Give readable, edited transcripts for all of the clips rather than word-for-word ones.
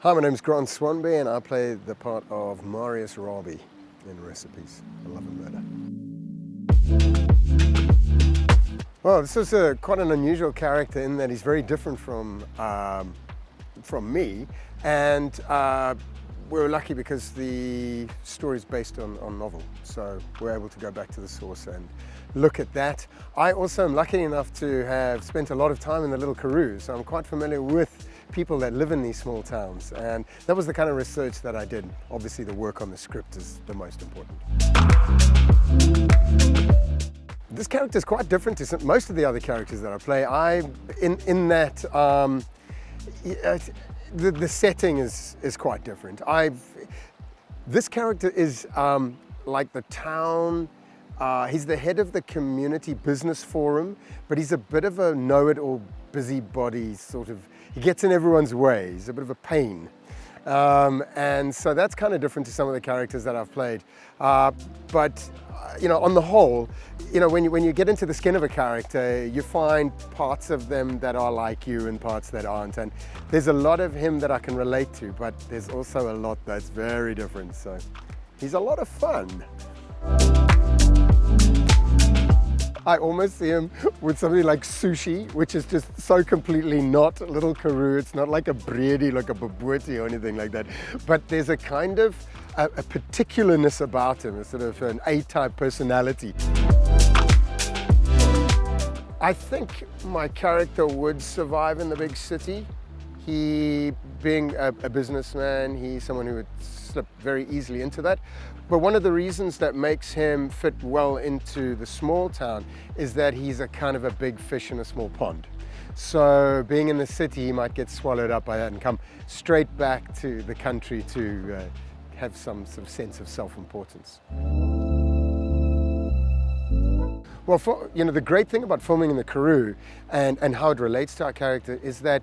Hi, my name is Swanby and I play the part of Marius Rabie in Recipes, A Love and Murder. Well, this is quite an unusual character in that he's very different from me, and we're lucky because the story is based on novel, so we're able to go back to the source and look at that. I also am lucky enough to have spent a lot of time in the little KAROO, so I'm quite familiar with people that live in these small towns, and that was the kind of research that I did. Obviously the work on the script is the most important. This character is quite different to most of the other characters that I play. In that the setting is quite different. This character is like the town. He's the head of the community business forum, but he's a bit of a know-it-all busybody sort of. He gets in everyone's way. He's a bit of a pain. And so that's kind of different to some of the characters that I've played. But on the whole, when you get into the skin of a character, you find parts of them that are like you and parts that aren't. And there's a lot of him that I can relate to, but there's also a lot that's very different. So he's a lot of fun. I almost see him with something like sushi, which is just so completely not a little KAROO. It's not like a bready, like a bobotie or anything like that. But there's a kind of a particularness about him, a sort of an A-type personality. I think my character would survive in the big city. He, being a businessman, he's someone who would slip very easily into that. But one of the reasons that makes him fit well into the small town is that he's a kind of a big fish in a small pond. So being in the city, he might get swallowed up by that and come straight back to the country to have some sort of sense of self-importance. Well, the great thing about filming in the KAROO and how it relates to our character is that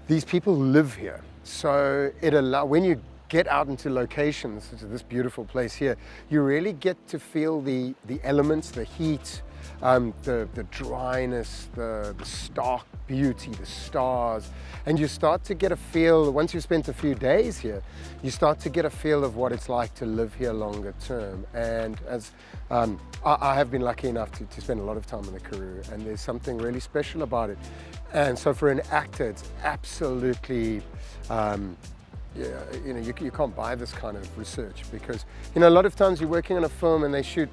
these people live here. So when you get out into locations, such as this beautiful place here, you really get to feel the elements, the heat, the dryness, the stark beauty, the stars, and you start to get a feel, once you've spent a few days here, you start to get a feel of what it's like to live here longer term. And as I have been lucky enough to spend a lot of time in the KAROO, and there's something really special about it. And so for an actor, it's absolutely you can't buy this kind of research, because a lot of times you're working on a film and they shoot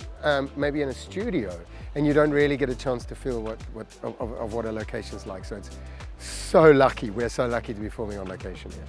maybe in a studio and you don't really get a chance to feel what a location's like. So it's so lucky, we're so lucky to be filming on location here.